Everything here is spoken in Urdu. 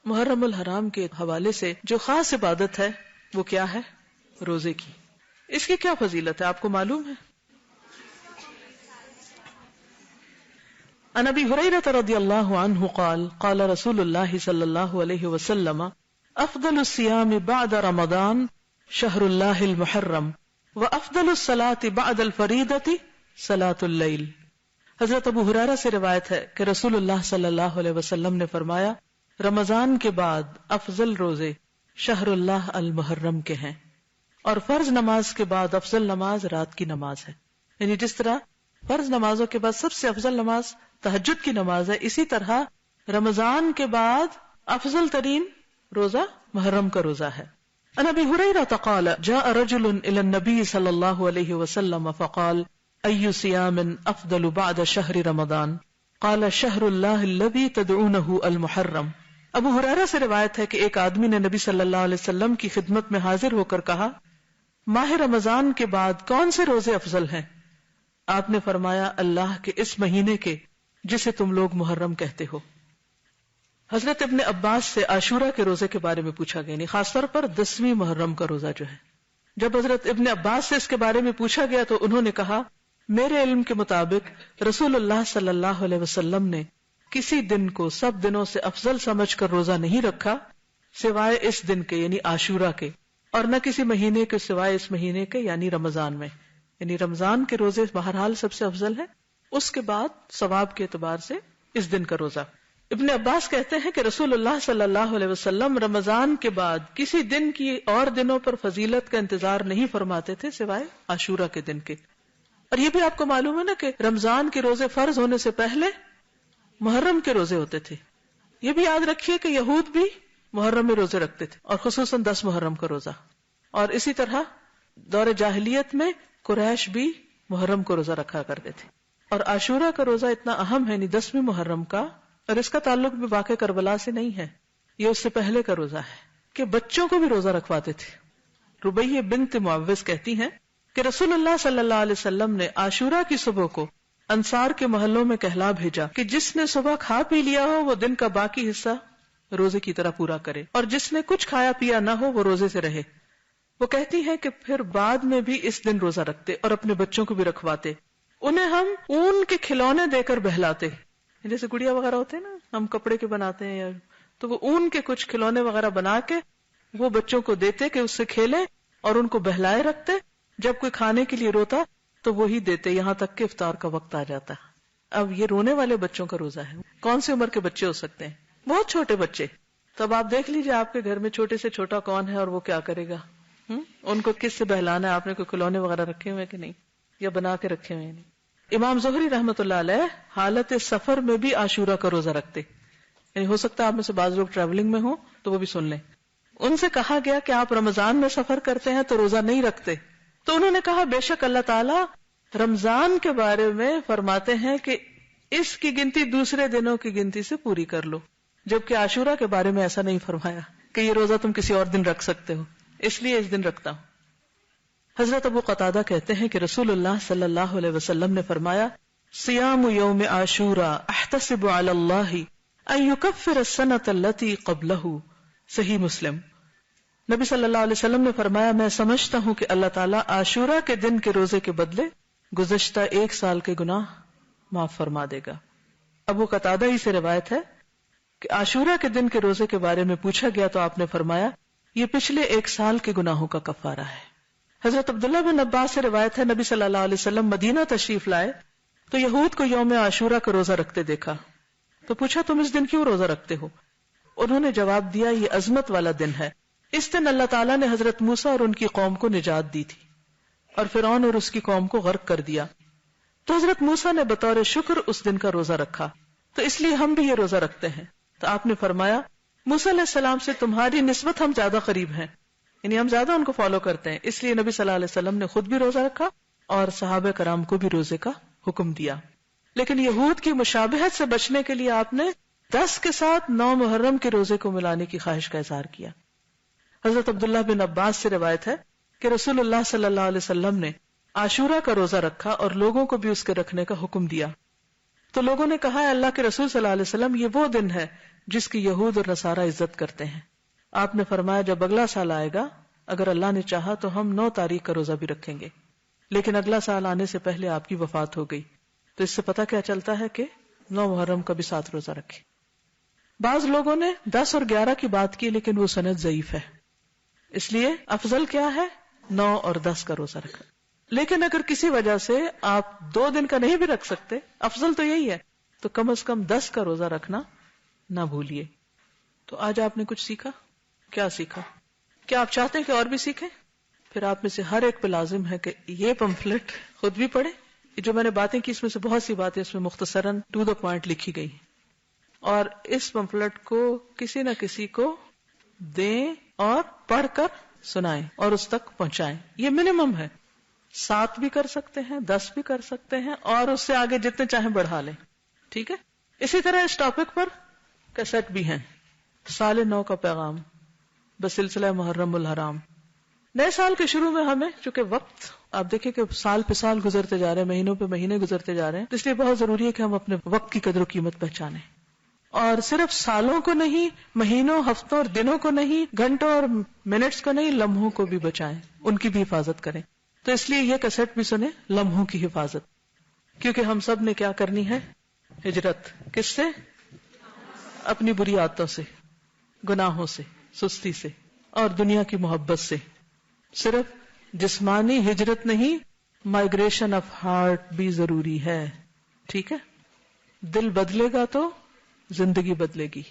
محرم الحرام کے حوالے سے جو خاص عبادت ہے وہ کیا ہے؟ روزے کی. اس کی کیا فضیلت ہے آپ کو معلوم ہے؟ عن ابی ہریرہ رضی اللہ عنہ قال قال رسول اللہ صلی اللہ علیہ وسلم افضل الصیام بعد رمضان شہر اللہ المحرم وافضل الصلاة بعد الفریضۃ صلاۃ اللیل. حضرت ابو ہریرہ سے روایت ہے کہ رسول اللہ صلی اللہ علیہ وسلم نے فرمایا رمضان کے بعد افضل روزے شہر اللہ المحرم کے ہیں، اور فرض نماز کے بعد افضل نماز رات کی نماز ہے. یعنی جس طرح فرض نمازوں کے بعد سب سے افضل نماز تہجد کی نماز ہے، اسی طرح رمضان کے بعد افضل ترین روزہ محرم کا روزہ ہے. عن ابی ہریرہ قال جاء رجل الى النبي صلی اللہ علیہ وسلم فقال ای صیام افضل بعد شہر رمضان قال شہر اللہ الذی تدعونہ المحرم. ابو ہریرہ سے روایت ہے کہ ایک آدمی نے نبی صلی اللہ علیہ وسلم کی خدمت میں حاضر ہو کر کہا ماہ رمضان کے بعد کون سے روزے افضل ہیں؟ آپ نے فرمایا اللہ کے اس مہینے کے جسے تم لوگ محرم کہتے ہو. حضرت ابن عباس سے عاشورہ کے روزے کے بارے میں پوچھا گیا، یعنی خاص طور پر 10ویں محرم کا روزہ جو ہے. جب حضرت ابن عباس سے اس کے بارے میں پوچھا گیا تو انہوں نے کہا میرے علم کے مطابق رسول اللہ صلی اللہ علیہ وسلم نے کسی دن کو سب دنوں سے افضل سمجھ کر روزہ نہیں رکھا سوائے اس دن کے یعنی عاشورہ کے، اور نہ کسی مہینے کے سوائے اس مہینے کے یعنی رمضان میں. یعنی رمضان کے روزے بہرحال سب سے افضل ہیں، اس کے بعد ثواب کے اعتبار سے اس دن کا روزہ. ابن عباس کہتے ہیں کہ رسول اللہ صلی اللہ علیہ وسلم رمضان کے بعد کسی دن کی اور دنوں پر فضیلت کا انتظار نہیں فرماتے تھے سوائے عاشورہ کے دن کے. اور یہ بھی آپ کو معلوم ہے نا کہ رمضان کے روزے فرض ہونے سے پہلے محرم کے روزے ہوتے تھے. یہ بھی یاد رکھیے کہ یہود بھی محرم میں روزے رکھتے تھے، اور خصوصاً 10 محرم کا روزہ. اور اسی طرح دور جاہلیت میں قریش بھی محرم کو روزہ رکھا کرتے تھے. اور عاشورہ کا روزہ اتنا اہم ہے، یعنی 10ویں محرم کا، اور اس کا تعلق بھی واقع کربلا سے نہیں ہے، یہ اس سے پہلے کا روزہ ہے کہ بچوں کو بھی روزہ رکھواتے تھے. ربیہ بنت معوذ کہتی ہیں کہ رسول اللہ صلی اللہ علیہ وسلم نے عاشورہ کی صبح کو انصار کے محلوں میں کہلا بھیجا کہ جس نے صبح کھا پی لیا ہو وہ دن کا باقی حصہ روزے کی طرح پورا کرے، اور جس نے کچھ کھایا پیا نہ ہو وہ روزے سے رہے. وہ کہتی ہیں کہ پھر بعد میں بھی اس دن روزہ رکھتے اور اپنے بچوں کو بھی رکھواتے. انہیں ہم اون کے کھلونے دے کر بہلاتے، جیسے گڑیا وغیرہ ہوتے ہیں نا ہم کپڑے کے بناتے ہیں، تو وہ اون کے کچھ کھلونے وغیرہ بنا کے وہ بچوں کو دیتے کہ اس سے کھیلیں، اور ان کو بہلائے رکھتے. جب کوئی کھانے کے لیے روتا تو وہی دیتے یہاں تک کہ افطار کا وقت آ جاتا. اب یہ رونے والے بچوں کا روزہ ہے. کون سی عمر کے بچے ہو سکتے ہیں؟ بہت چھوٹے بچے. تو اب آپ دیکھ لیجیے آپ کے گھر میں چھوٹے سے چھوٹا کون ہے اور وہ کیا کرے گا. ان کو کس سے بہلانا ہے؟ آپ نے کوئی کھلونے وغیرہ رکھے ہوئے کہ نہیں، یا بنا کے رکھے ہوئے نہیں. امام زہری رحمۃ اللہ علیہ حالت سفر میں بھی عاشورہ کا روزہ رکھتے. یعنی ہو سکتا ہے آپ میں سے بعض لوگ ٹریولنگ میں ہوں تو وہ بھی سن لیں. ان سے کہا گیا کہ آپ رمضان میں سفر کرتے ہیں تو روزہ نہیں رکھتے. تو انہوں نے کہا بے شک اللہ تعالیٰ رمضان کے بارے میں فرماتے ہیں کہ اس کی گنتی دوسرے دنوں کی گنتی سے پوری کر لو، جبکہ عاشورہ کے بارے میں ایسا نہیں فرمایا کہ یہ روزہ تم کسی اور دن رکھ سکتے ہو، اس لیے اس دن رکھتا ہوں. حضرت ابو قتادہ کہتے ہیں کہ رسول اللہ صلی اللہ علیہ وسلم نے فرمایا صیام یوم عاشورہ احتسب علی اللہ ان یکفر السنۃ التی قبلہ. صحیح مسلم. نبی صلی اللہ علیہ وسلم نے فرمایا میں سمجھتا ہوں کہ اللہ تعالیٰ عاشورہ کے دن کے روزے کے بدلے گزشتہ 1 سال کے گناہ معاف فرما دے گا. ابو قتادہ ہی سے روایت ہے کہ عاشورہ کے دن کے روزے کے بارے میں پوچھا گیا تو آپ نے فرمایا یہ پچھلے 1 سال کے گناہوں کا کفارہ ہے. حضرت عبداللہ بن عباس سے روایت ہے نبی صلی اللہ علیہ وسلم مدینہ تشریف لائے تو یہود کو یوم عاشورہ کا روزہ رکھتے دیکھا تو پوچھا تم اس دن کیوں روزہ رکھتے ہو؟ انہوں نے جواب دیا یہ عظمت والا دن ہے، اس دن اللہ تعالیٰ نے حضرت موسیٰ اور ان کی قوم کو نجات دی تھی اور فرعون اور اس کی قوم کو غرق کر دیا. تو حضرت موسیٰ نے بطور شکر اس دن کا روزہ رکھا تو اس لیے ہم بھی یہ روزہ رکھتے ہیں. تو آپ نے فرمایا موسیٰ علیہ السلام سے تمہاری نسبت ہم زیادہ قریب ہیں، یعنی ہم زیادہ ان کو فالو کرتے ہیں، اس لیے نبی صلی اللہ علیہ وسلم نے خود بھی روزہ رکھا اور صحابہ کرام کو بھی روزے کا حکم دیا. لیکن یہود کی مشابہت سے بچنے کے لیے آپ نے 10 کے ساتھ 9 محرم کے روزے کو ملانے کی خواہش کا اظہار کیا. حضرت عبداللہ بن عباس سے روایت ہے کہ رسول اللہ صلی اللہ علیہ وسلم نے عاشورہ کا روزہ رکھا اور لوگوں کو بھی اس کے رکھنے کا حکم دیا. تو لوگوں نے کہا اللہ کے رسول صلی اللہ علیہ وسلم یہ وہ دن ہے جس کی یہود اور نصارہ عزت کرتے ہیں. آپ نے فرمایا جب اگلا سال آئے گا اگر اللہ نے چاہا تو ہم 9 تاریخ کا روزہ بھی رکھیں گے، لیکن اگلا سال آنے سے پہلے آپ کی وفات ہو گئی. تو اس سے پتہ کیا چلتا ہے کہ 9 محرم کا بھی 7 روزہ رکھے. بعض لوگوں نے 10 اور 11 کی بات کی لیکن وہ سند ضعیف ہے، اس لیے افضل کیا ہے 9 اور 10 کا روزہ رکھنا. لیکن اگر کسی وجہ سے آپ 2 دن کا نہیں بھی رکھ سکتے، افضل تو یہی ہے، تو کم از کم 10 کا روزہ رکھنا نہ بھولیے. تو آج آپ نے کچھ سیکھا. کیا سیکھا؟ کیا آپ چاہتے ہیں کہ اور بھی سیکھیں؟ پھر آپ میں سے ہر ایک پہ لازم ہے کہ یہ پمفلٹ خود بھی پڑھے. جو میں نے باتیں کی اس میں سے بہت سی باتیں اس میں مختصراً ٹو دا پوائنٹ لکھی گئی ہیں، اور اس پمفلٹ کو کسی نہ کسی کو دیں اور پڑھ کر سنائیں اور اس تک پہنچائیں. یہ منیمم ہے. 7 بھی کر سکتے ہیں، 10 بھی کر سکتے ہیں، اور اس سے آگے جتنے چاہیں بڑھا لیں. ٹھیک ہے. اسی طرح اس ٹاپک پر کیسٹ بھی ہیں. سال نو کا پیغام بسلسلہ محرم الحرام. نئے سال کے شروع میں ہمیں چونکہ وقت آپ دیکھیں کہ سال پہ سال گزرتے جا رہے ہیں، مہینوں پہ مہینے گزرتے جا رہے ہیں، اس لیے بہت ضروری ہے کہ ہم اپنے وقت کی قدر و قیمت پہچانیں، اور صرف سالوں کو نہیں، مہینوں، ہفتوں اور دنوں کو نہیں، گھنٹوں اور منٹس کو نہیں، لمحوں کو بھی بچائیں، ان کی بھی حفاظت کریں. تو اس لیے یہ کیسٹ بھی سنیں، لمحوں کی حفاظت، کیونکہ ہم سب نے کیا کرنی ہے؟ ہجرت. کس سے؟ اپنی بری عادتوں سے، گناہوں سے، سستی سے اور دنیا کی محبت سے. صرف جسمانی ہجرت نہیں، مائگریشن آف ہارٹ بھی ضروری ہے. ٹھیک ہے. دل بدلے گا تو زندگی بدلے گی.